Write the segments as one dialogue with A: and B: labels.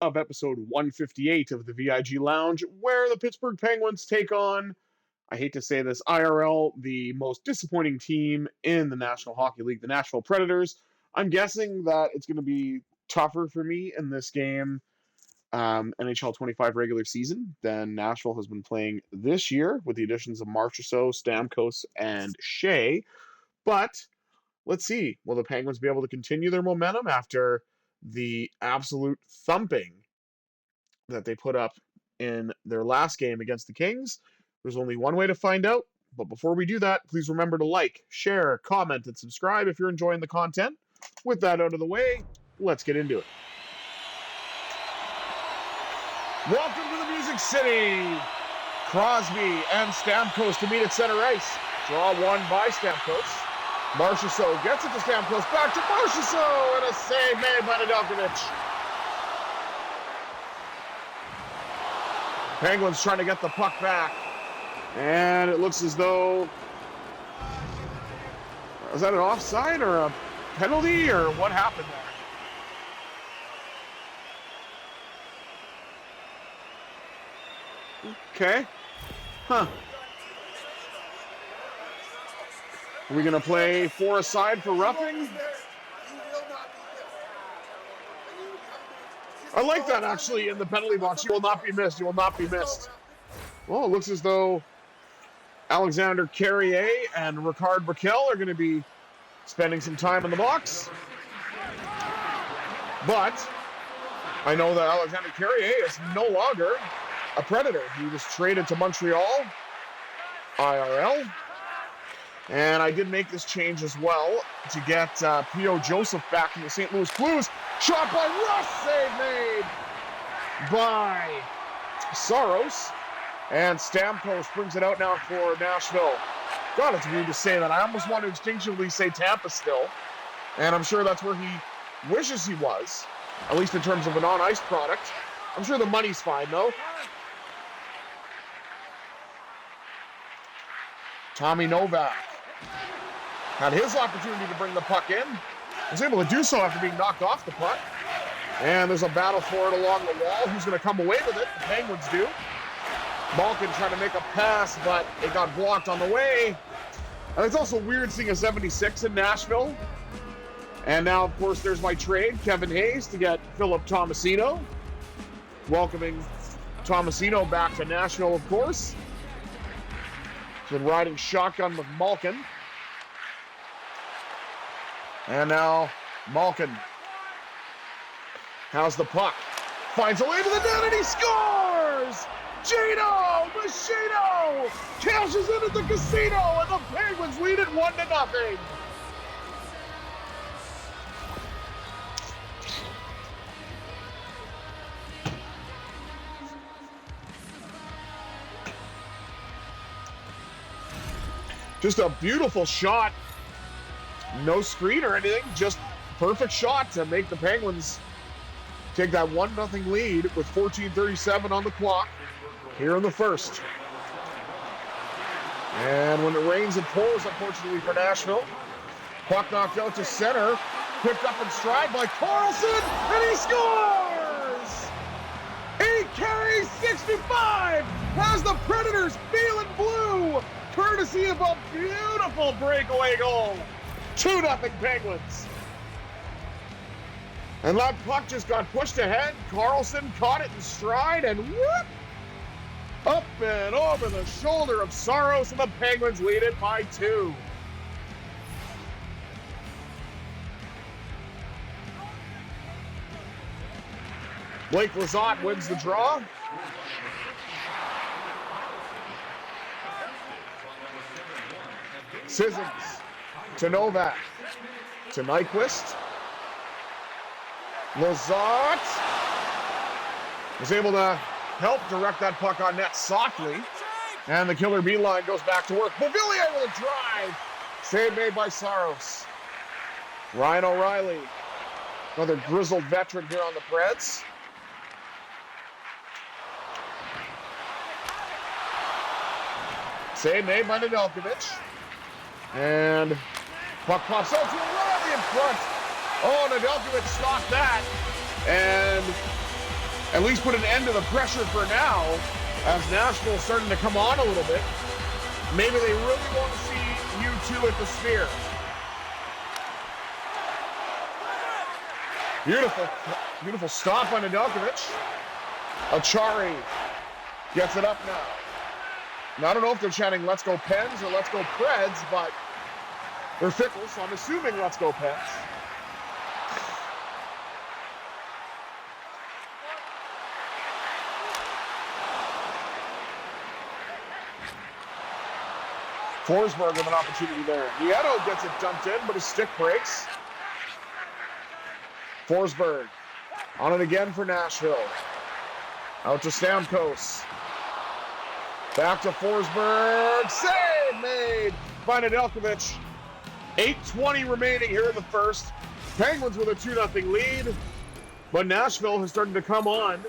A: of episode 158 of the VIG Lounge, where the Pittsburgh Penguins take on, I hate to say this, IRL, the most disappointing team in the National Hockey League, the Nashville Predators. I'm guessing that it's going to be tougher for me in this game, NHL 25 regular season, than Nashville has been playing this year, with the additions of Marchessault, Stamkos, and Shea. But let's see, will the Penguins be able to continue their momentum after the absolute thumping that they put up in their last game against the Kings? There's only one way to find out, but before we do that, please remember to like, share, comment, and subscribe if you're enjoying the content. With that out of the way, let's get into it. Welcome to the Music City. Crosby and Stamkos to meet at center ice. Draw one by Stamkos. Marchessault gets it to Stamkos, back to Marchessault, and a save made by Nedeljkovic. Penguins trying to get the puck back, and it looks as though, is that an offside or a penalty, or what happened there? Okay. Huh. Are we going to play 4 aside for roughing? I like that, actually, in the penalty box. You will not be missed. You will not be missed. Well, it looks as though Alexander Carrier and Ricard Raquel are going to be spending some time in the box. But I know that Alexander Carrier is no longer a Predator. He was traded to Montreal, IRL. And I did make this change as well to get P.O. Joseph back from the St. Louis Blues. Shot by Russ, save made by Saros. And Stamkos brings it out now for Nashville. God, it's weird to say that. I almost want to instinctively say Tampa still. And I'm sure that's where he wishes he was, at least in terms of an on-ice product. I'm sure the money's fine, though. Tommy Novak had his opportunity to bring the puck in. Was able to do so after being knocked off the puck. And there's a battle for it along the wall. Who's going to come away with it? The Penguins do. Malkin trying to make a pass, but it got blocked on the way. And it's also weird seeing a 76 in Nashville. And now, of course, there's my trade, Kevin Hayes, to get Philip Tomasino. Welcoming Tomasino back to Nashville, of course. Been riding shotgun with Malkin. And now Malkin has the puck. Finds a way to the net and he scores! Gino Machino cashes in at the casino and the Penguins lead it 1-0. Just a beautiful shot. No screen or anything, just perfect shot to make the Penguins take that 1-0 lead with 14:37 on the clock here in the first. And when it rains, it pours, unfortunately, for Nashville. Puck knocked out to center, picked up in stride by Carlson, and he scores! He carries 65, has the Predators feeling blue, courtesy of a beautiful breakaway goal. 2-0 Penguins. And that puck just got pushed ahead. Carlson caught it in stride and whoop! Up and over the shoulder of Saros, and the Penguins lead it by 2. Blake Lizotte wins the draw. Sissons to Novak, to Nyquist. Lizotte was able to help direct that puck on net softly. And the killer bee line goes back to work. Beauvillier with a drive. Save made by Saros. Ryan O'Reilly, another grizzled veteran here on the Preds. Save made by Nedeljkovic. And puck pops out to O'Reilly in front. Oh, Nedeljkovic stopped that. And at least put an end to the pressure for now, as Nashville's starting to come on a little bit. Maybe they really want to see you two at the Sphere. Beautiful, beautiful stop by Nedeljkovic. Achari gets it up now. Now, I don't know if they're chanting "Let's go Pens" or "Let's go Preds," but they're fickle, so I'm assuming "Let's go Pens." Forsberg with an opportunity there. Nieto gets it dumped in, but his stick breaks. Forsberg on it again for Nashville. Out to Stamkos. Back to Forsberg. Save made by Nedeljkovic. 8:20 remaining here in the first. Penguins with a 2-0 lead. But Nashville has started to come on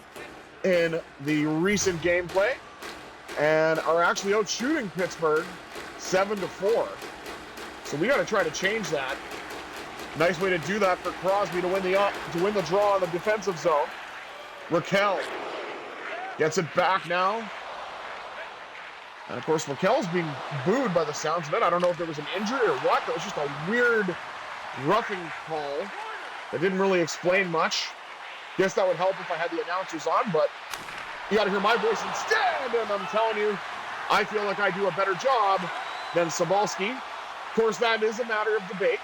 A: in the recent gameplay and are actually out shooting Pittsburgh 7-4. So we got to try to change that. Nice way to do that for Crosby to win the draw in the defensive zone. Raquel gets it back now. And of course, Raquel's being booed by the sounds of it. I don't know if there was an injury or what. That was just a weird roughing call that didn't really explain much. Guess that would help if I had the announcers on, but you got to hear my voice instead. And I'm telling you, I feel like I do a better job than Sobalski. Of course, that is a matter of debate.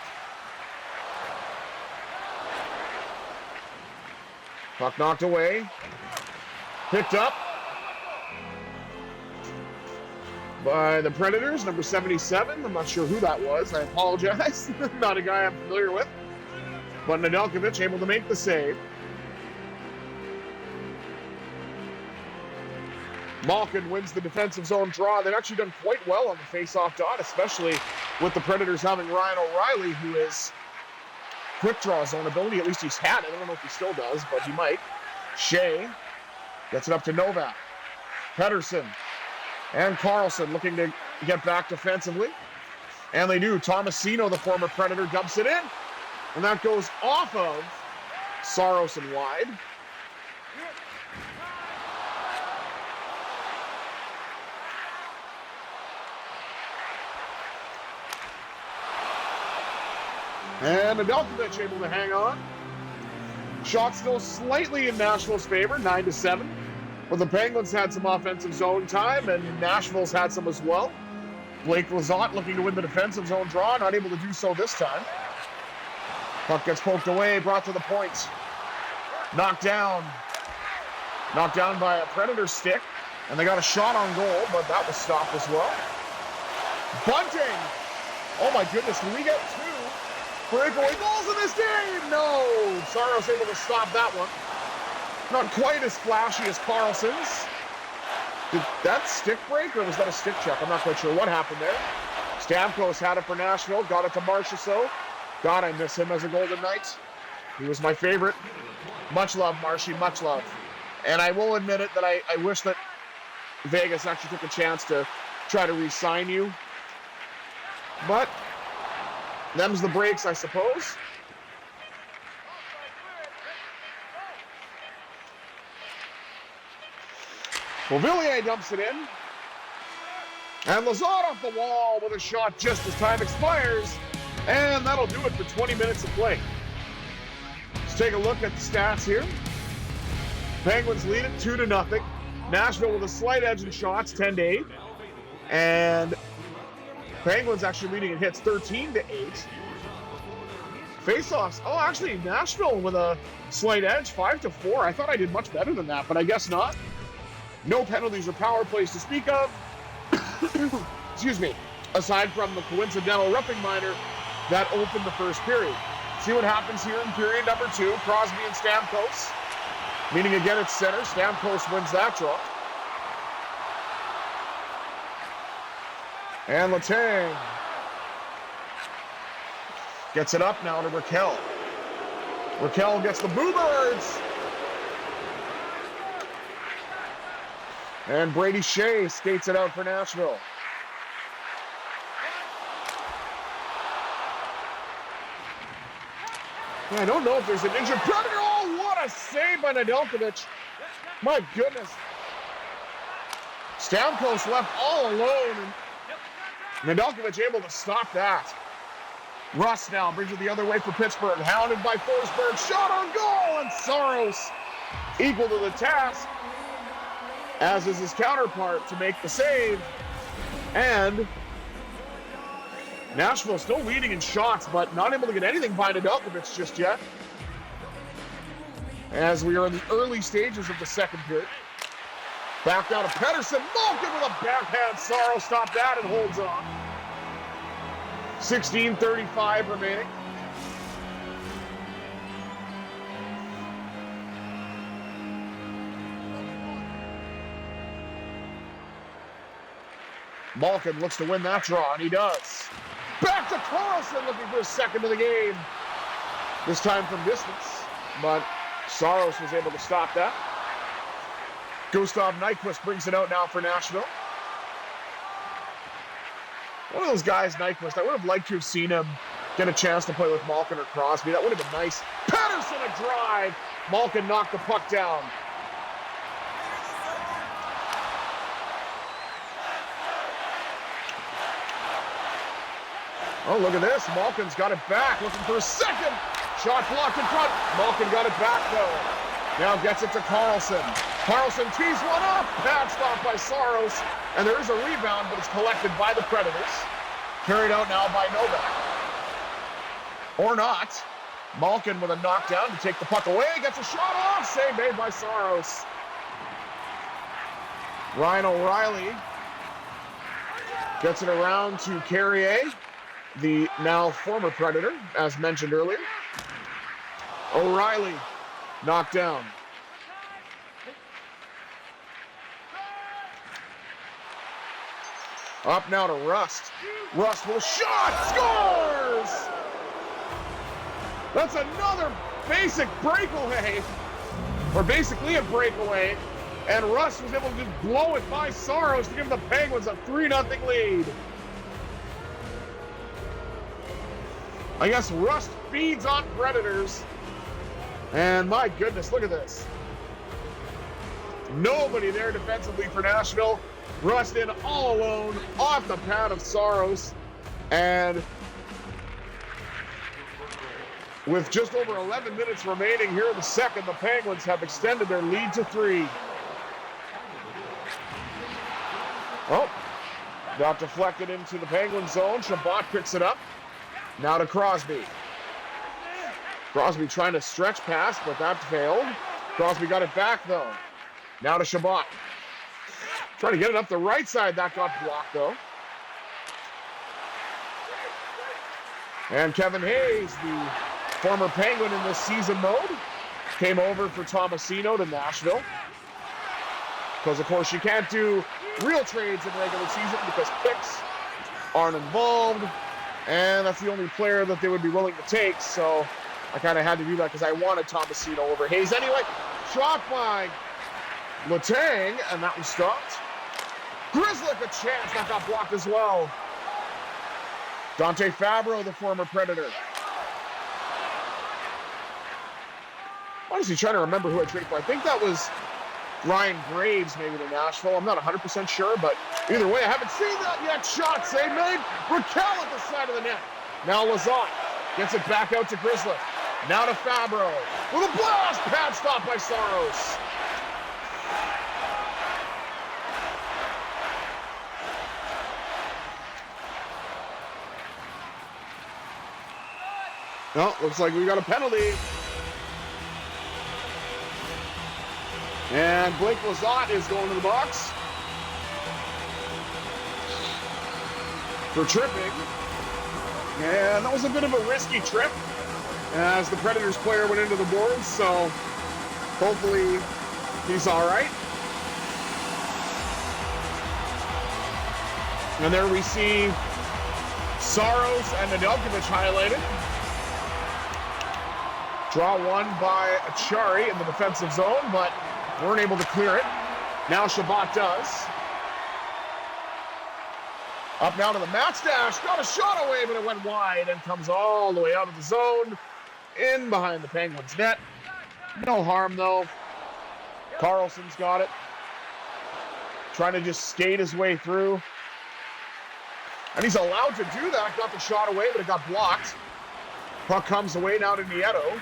A: Puck knocked away. Picked up by the Predators, number 77. I'm not sure who that was. I apologize. Not a guy I'm familiar with. But Nedeljkovic able to make the save. Malkin wins the defensive zone draw. They've actually done quite well on the face-off dot, especially with the Predators having Ryan O'Reilly, who is quick draw zone ability. At least he's had it. I don't know if he still does, but he might. Shea gets it up to Novak. Pettersson and Carlson looking to get back defensively. And they do. Tomasino, the former Predator, dumps it in. And that goes off of Saros and wide. And Nedeljkovic able to hang on. Shot still slightly in Nashville's favor, 9-7. But the Penguins had some offensive zone time, and Nashville's had some as well. Blake Lizotte looking to win the defensive zone draw, not able to do so this time. Puck gets poked away, brought to the point. Knocked down. Knocked down by a Predator stick, and they got a shot on goal, but that was stopped as well. Bunting! Oh my goodness, can we get two breakaway goals in this game? No! Saros able to stop that one. Not quite as flashy as Carlson's. Did that stick break, or was that a stick check? I'm not quite sure what happened there. Stamkos had it for Nashville. Got it to Marchessault. God, I miss him as a Golden Knight. He was my favorite. Much love, Marshy. Much love. And I will admit it that I wish that Vegas actually took a chance to try to re-sign you. But them's the breaks, I suppose. Well, Villiers dumps it in. And Lizotte off the wall with a shot just as time expires. And that'll do it for 20 minutes of play. Let's take a look at the stats here. Penguins lead it 2-0. Nashville with a slight edge in shots, 10-8. And Penguins actually leading in hits, 13-8. Faceoffs, oh, actually, Nashville with a slight edge, 5-4. I thought I did much better than that, but I guess not. No penalties or power plays to speak of. Excuse me. Aside from the coincidental roughing minor that opened the first period. See what happens here in period number 2. Crosby and Stamkos. Meaning again at center. Stamkos wins that draw. And Letang gets it up now to Raquel. Raquel gets the Boobers. And Brady Shea skates it out for Nashville. I don't know if there's an injured Predator. Oh, what a save by Nedeljkovic. My goodness. Stamkos left all alone, and Nedeljkovic able to stop that. Rust now brings it the other way for Pittsburgh. Hounded by Forsberg. Shot on goal, and Saros equal to the task, as is his counterpart to make the save. And Nashville still leading in shots, but not able to get anything by Nedeljkovic just yet, as we are in the early stages of the second period. Back down to Pettersson. Malkin with a backhand. Saros stopped that and holds on. 16:35 remaining. Malkin looks to win that draw, and he does. Back to Karlsson, looking for a second of the game. This time from distance, but Saros was able to stop that. Gustav Nyquist brings it out now for Nashville. One of those guys, Nyquist, I would have liked to have seen him get a chance to play with Malkin or Crosby. That would have been nice. Pettersson, a drive. Malkin knocked the puck down. Oh, look at this. Malkin's got it back. Looking for a second. Shot blocked in front. Malkin got it back, though. Now gets it to Karlsson. Karlsson tees one up. Pad stop by Saros. And there is a rebound, but it's collected by the Predators. Carried out now by Novak. Or not. Malkin with a knockdown to take the puck away. Gets a shot off. Save made by Saros. Ryan O'Reilly gets it around to Carrier, the now former Predator, as mentioned earlier. O'Reilly knocked down. Up now to Rust. Rust with a shot. Scores! That's another basic breakaway. Or basically a breakaway. And Rust was able to just blow it by Saros to give the Penguins a 3-0 lead. I guess Rust feeds on Predators. And my goodness, look at this. Nobody there defensively for Nashville. Rust in all alone, off the pad of Saros. And with just over 11 minutes remaining here in the second, the Penguins have extended their lead to 3. Oh, got deflected into the Penguin zone. Chabot picks it up. Now to Crosby. Crosby trying to stretch pass, but that failed. Crosby got it back, though. Now to Chabot. Trying to get it up the right side. That got blocked, though. And Kevin Hayes, the former Penguin in this season mode, came over for Tomasino to Nashville. Because, of course, you can't do real trades in regular season because picks aren't involved. And that's the only player that they would be willing to take. So I kind of had to do that because I wanted Tomasino over Hayes. Anyway, shot by Letang, and that was stopped. Grizzlick a chance. That got blocked as well. Dante Fabro, the former Predator. Honestly, trying to remember who I traded for. I think that was Ryan Graves, maybe to Nashville. I'm not 100% sure, but either way, I haven't seen that yet. Shot save made. Raquel at the side of the net. Now Lazat gets it back out to Grizzlick. Now to Fabro. With a blast. Pad stop by Saros. Oh, looks like we got a penalty. And Blake Lazat is going to the box for tripping. And that was a bit of a risky trip as the Predators player went into the boards, so hopefully he's all right. And there we see Saros and Nedeljkovic highlighted. Draw one by Achari in the defensive zone, but weren't able to clear it. Now Chabot does. Up now to the match dash. Got a shot away, but it went wide and comes all the way out of the zone. In behind the Penguins net. No harm, though. Carlson's got it. Trying to just skate his way through. And he's allowed to do that. Got the shot away, but it got blocked. Puck comes away now to Nieto.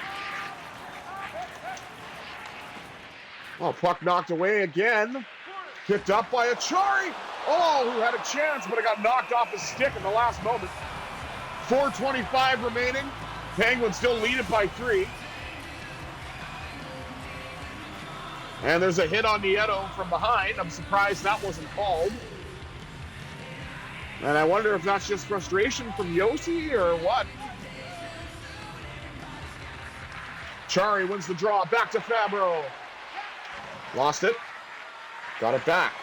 A: Oh, puck knocked away again. Picked up by Achari. Oh, who had a chance, but it got knocked off his stick in the last moment. 4:25 remaining. Penguins still lead it by 3. And there's a hit on Nieto from behind. I'm surprised that wasn't called. And I wonder if that's just frustration from Yossi or what. Chari wins the draw. Back to Fabro. Lost it. Got it back.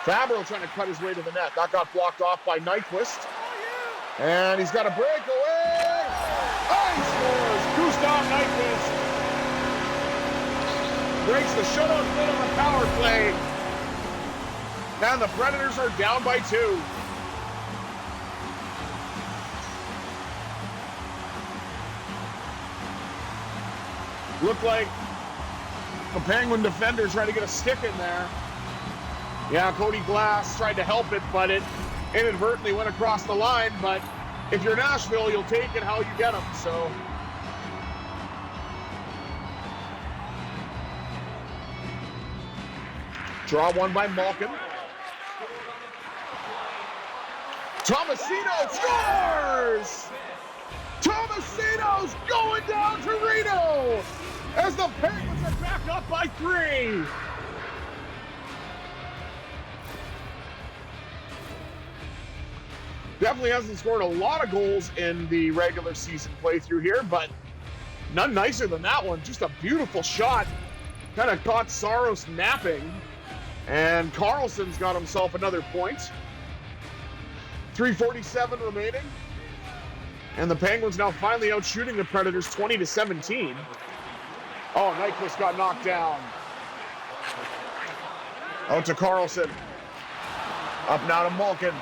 A: Fabro trying to cut his way to the net. That got blocked off by Nyquist. And he's got a breakaway. Oh, he scores. Gustav Nyquist breaks the shutout win on the power play. And the Predators are down by 2. Looked like the Penguin defender tried to get a stick in there. Yeah, Cody Glass tried to help it, but it inadvertently went across the line. But if you're Nashville, you'll take it how you get them. So draw one by Malkin. Tomasino scores! Tomasino's going down to Reno as the Penguins are back up by 3. Definitely hasn't scored a lot of goals in the regular season playthrough here, but none nicer than that one. Just a beautiful shot. Kind of caught Saros napping, and Carlson's got himself another point. 3:47 remaining. And the Penguins now finally out shooting the Predators 20-17. Oh, Nyquist got knocked down. Out to Carlson. Up now to Malkin.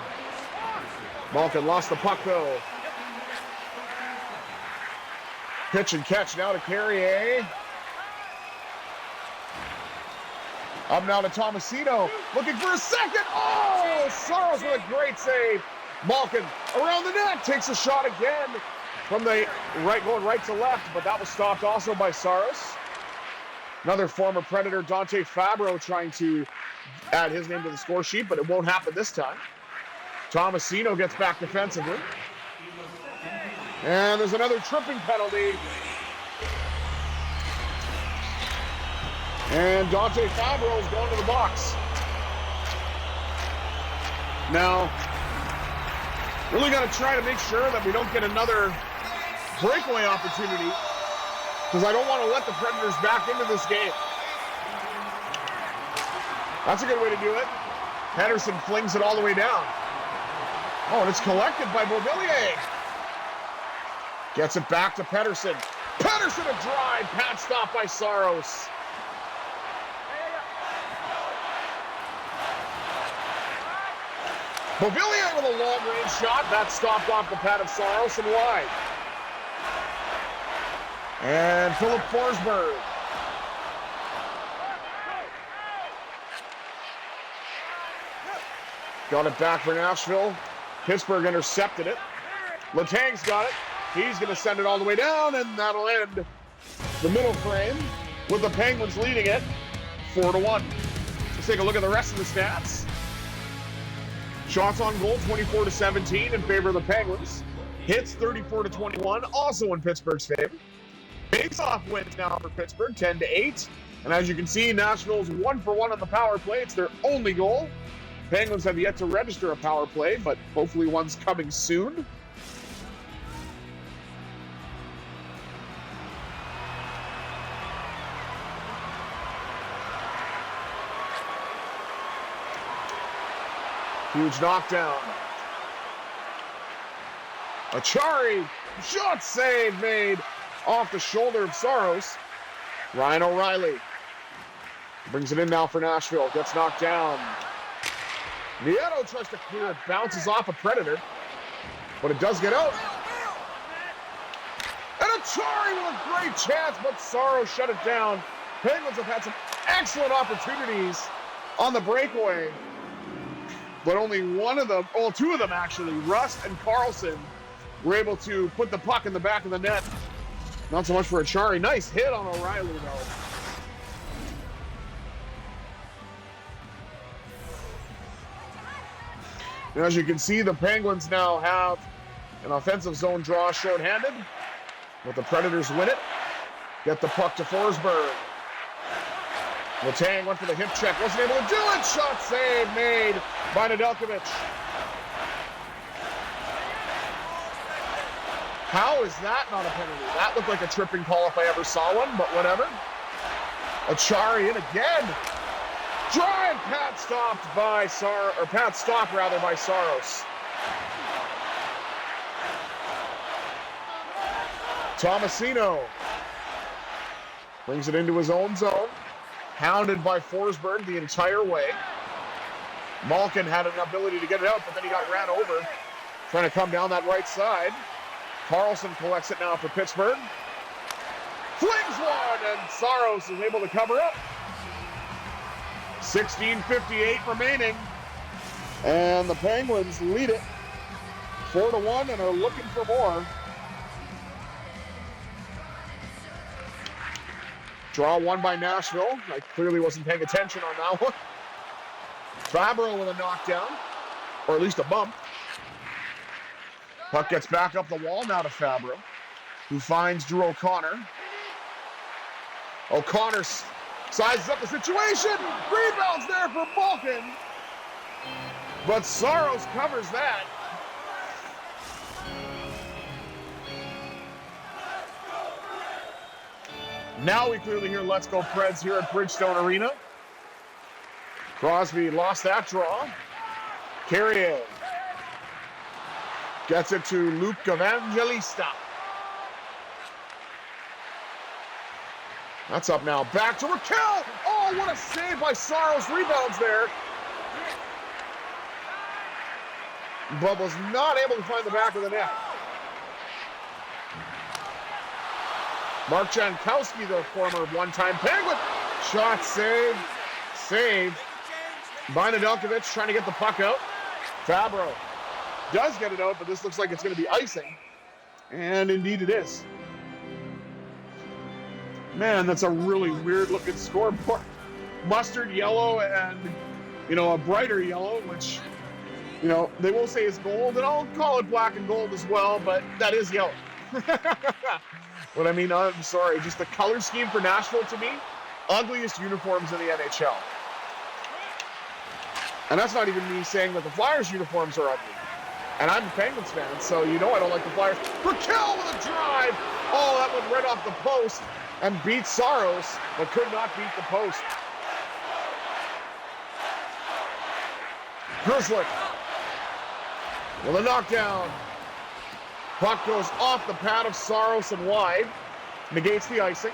A: Malkin lost the puck though. Pitch and catch now to Carrier. Up now to Tomasino. Looking for a second. Oh, Saros with a great save. Malkin around the net, takes a shot again from the right, going right to left, but that was stopped also by Saros. Another former Predator, Dante Fabro, trying to add his name to the score sheet, but it won't happen this time. Tomasino gets back defensively. And there's another tripping penalty. And Dante Fabro is going to the box. Now, really got to try to make sure that we don't get another breakaway opportunity, because I don't want to let the Predators back into this game. That's a good way to do it. Pedersen flings it all the way down. Oh, and it's collected by Beauvillier. Gets it back to Pedersen. Pedersen a drive, pad stop by Saros. Beauvillier with a long-range shot. That stopped off the pad of Saros and wide. And Philip Forsberg. Got it back for Nashville. Pittsburgh intercepted it. Letang's got it. He's going to send it all the way down, and that'll end the middle frame with the Penguins leading it 4-1. Let's take a look at the rest of the stats. Shots on goal, 24-17 in favor of the Penguins. Hits, 34-21, also in Pittsburgh's favor. Face-off wins now for Pittsburgh, 10-8. And as you can see, Nashville's 1-for-1 on the power play. It's their only goal. Penguins have yet to register a power play, but hopefully one's coming soon. Huge knockdown. Achari, shot save made off the shoulder of Saros. Ryan O'Reilly brings it in now for Nashville. Gets knocked down. Nieto tries to clear it, bounces off a Predator, but it does get out. And Achari with a great chance, but Saros shut it down. Penguins have had some excellent opportunities on the breakaway. But only one of them, well, two of them actually, Rust and Carlson, were able to put the puck in the back of the net. Not so much for Achari. Nice hit on O'Reilly, though. And as you can see, the Penguins now have an offensive zone draw shorthanded. But the Predators win it. Get the puck to Forsberg. Letang went for the hip check. Wasn't able to do it. Shot save made by Nedeljkovic. How is that not a penalty? That looked like a tripping call if I ever saw one, but whatever. Achari in again. Drive, Pat stopped by by Saros. Tomasino brings it into his own zone. Hounded by Forsberg the entire way. Malkin had an ability to get it out, but then he got ran over. Trying to come down that right side. Carlson collects it now for Pittsburgh. Flings one, and Saros is able to cover up. 16:58 remaining. And the Penguins lead it 4-1 and are looking for more. Draw one by Nashville. I clearly wasn't paying attention on that one. Fabro with a knockdown, or at least a bump. Puck gets back up the wall now to Fabro, who finds Drew O'Connor. O'Connor sizes up the situation. Rebounds there for Malkin. But Saros covers that. Now we clearly hear "Let's Go Preds" here at Bridgestone Arena. Crosby lost that draw. Carrier gets it to Luke Evangelista. That's up now. Back to Raquel. Oh, what a save by Saros. Rebounds there. But was not able to find the back of the net. Mark Jankowski, the former one-time Penguin. Shot saved. Saved by Nedeljkovic, trying to get the puck out. Fabro does get it out, but this looks like it's going to be icing. And indeed it is. Man, that's a really weird-looking scoreboard. Mustard yellow and, a brighter yellow, which, they will say is gold, and I'll call it black and gold as well, but that is yellow. But I'm sorry, just the color scheme for Nashville, to me, ugliest uniforms in the NHL. And that's not even me saying that the Flyers uniforms are ugly. And I'm a Penguins fan, so I don't like the Flyers. Raquel with a drive! Oh, that went right off the post and beat Saros, but could not beat the post. Grzelcyk with a knockdown. Puck goes off the pad of Saros and wide. Negates the icing.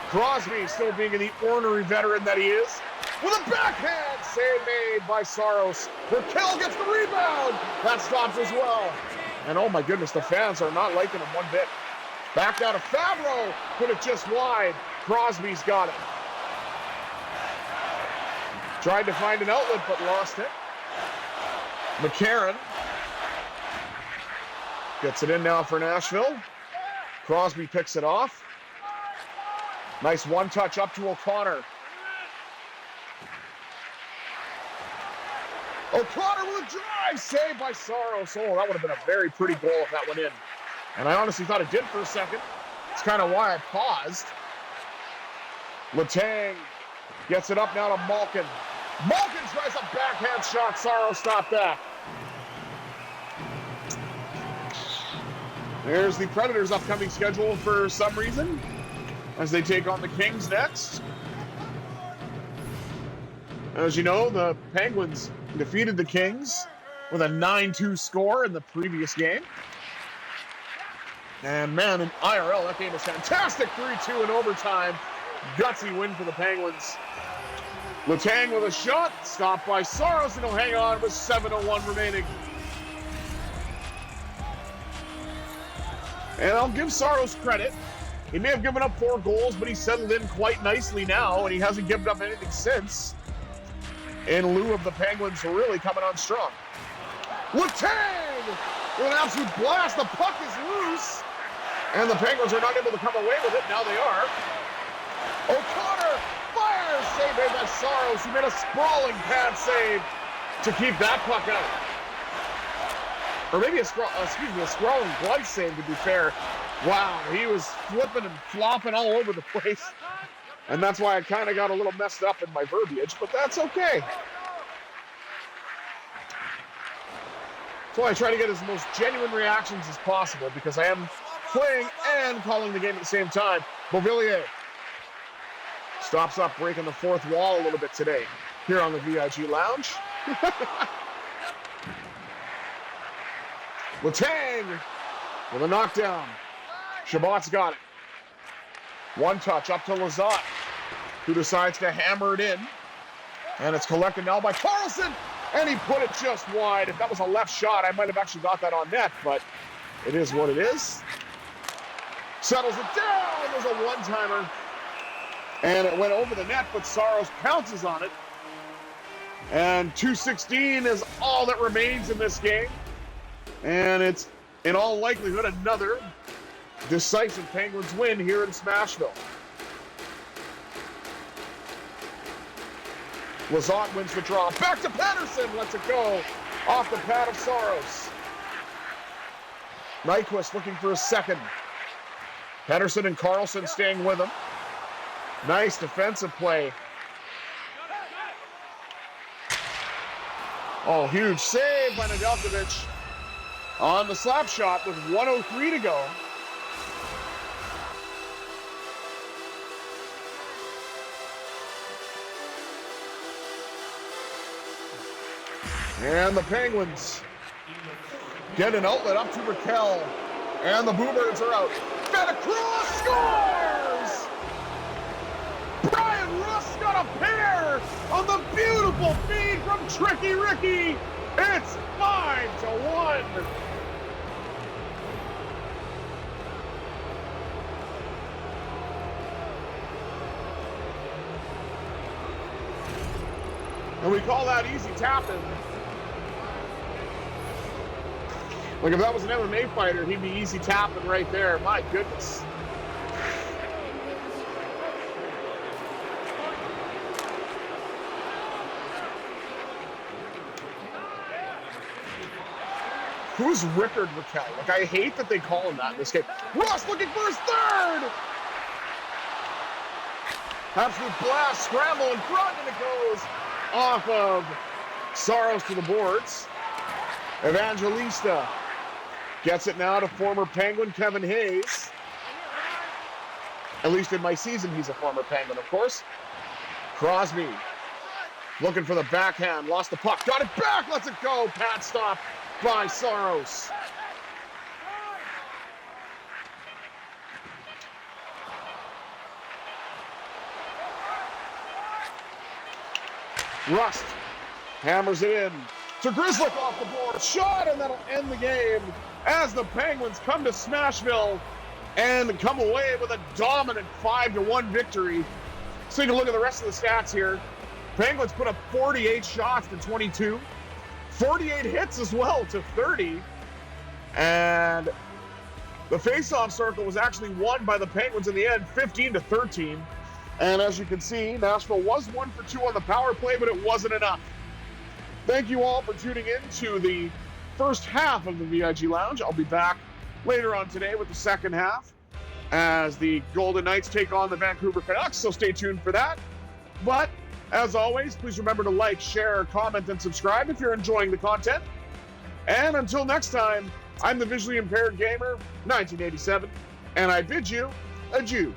A: Crosby, still being the ornery veteran that he is, with a backhand save made by Saros. Raquel gets the rebound. That stops as well. And oh my goodness, the fans are not liking him one bit. Back down to Fabro. Put it just wide. Crosby's got it. Tried to find an outlet, but lost it. McCarron gets it in now for Nashville. Crosby picks it off. Nice one-touch up to O'Connor. O'Connor with a drive, saved by Saros. Oh, that would have been a very pretty goal if that went in. And I honestly thought it did for a second. It's kind of why I paused. Letang gets it up now to Malkin. Malkin tries a backhand shot. Saros stopped that. There's the Predators' upcoming schedule for some reason, as they take on the Kings next. As you know, the Penguins defeated the Kings with a 9-2 score in the previous game. And man, in IRL, that game was fantastic. 3-2 in overtime. Gutsy win for the Penguins. Letang with a shot, stopped by Saros, and he'll hang on with 7:01 remaining. And I'll give Saros credit. He may have given up 4 goals, but he's settled in quite nicely now, and he hasn't given up anything since, in lieu of the Penguins really coming on strong. Letang with an absolute blast. The puck is loose, and the Penguins are not able to come away with it. Now they are. O'Connor fires, save made by Saros. He made a sprawling pad save to keep that puck out. Or maybe a sprawling glove save, to be fair. Wow, he was flipping and flopping all over the place. And that's why I kind of got a little messed up in my verbiage, but that's okay. So I try to get as most genuine reactions as possible because I am playing and calling the game at the same time. Beauvillier stops up, breaking the fourth wall a little bit today here on the VIG Lounge. Letang with a knockdown. Chabot's got it. One touch up to Lazat, who decides to hammer it in. And it's collected now by Carlson, and he put it just wide. If that was a left shot, I might have actually got that on net, but it is what it is. Settles it down. There's a one-timer. And it went over the net, but Saros pounces on it. And 2:16 is all that remains in this game. And it's, in all likelihood, another decisive Penguins win here in Smashville. Lazat wins the draw. Back to Patterson. Lets it go off the pad of Saros. Nyquist looking for a second. Patterson and Carlson staying with him. Nice defensive play. Oh, huge save by Nedeljkovic on the slap shot with 1:03 to go. And the Penguins get an outlet up to Raquel. And the Bluebirds are out. Betacross scores! Brian Russ got a pair on the beautiful feed from Tricky Ricky. It's 5-1. And we call that easy tapping. Like if that was an MMA fighter, he'd be easy tapping right there. My goodness. Who's Rickard Raquel? Like, I hate that they call him that in this game. Ross looking for his third! Absolute blast, scramble in front, and it goes off of Saros to the boards. Evangelista gets it now to former Penguin Kevin Hayes. At least in my season, he's a former Penguin, of course. Crosby looking for the backhand, lost the puck, got it back, lets it go. Pad stop by Saros. Rust hammers it in to Grzelcyk off the board. Shot, and that'll end the game as the Penguins come to Smashville and come away with a dominant 5-1 victory. So you can look at the rest of the stats here. Penguins put up 48 shots to 22. 48 hits as well to 30. And the faceoff circle was actually won by the Penguins in the end, 15-13. And as you can see, Nashville was 1 for 2 on the power play, but it wasn't enough. Thank you all for tuning in to the first half of the VIG Lounge. I'll be back later on today with the second half as the Golden Knights take on the Vancouver Canucks, so stay tuned for that. But as always, please remember to like, share, comment, and subscribe if you're enjoying the content. And until next time, I'm the visually impaired gamer, 1987, and I bid you adieu.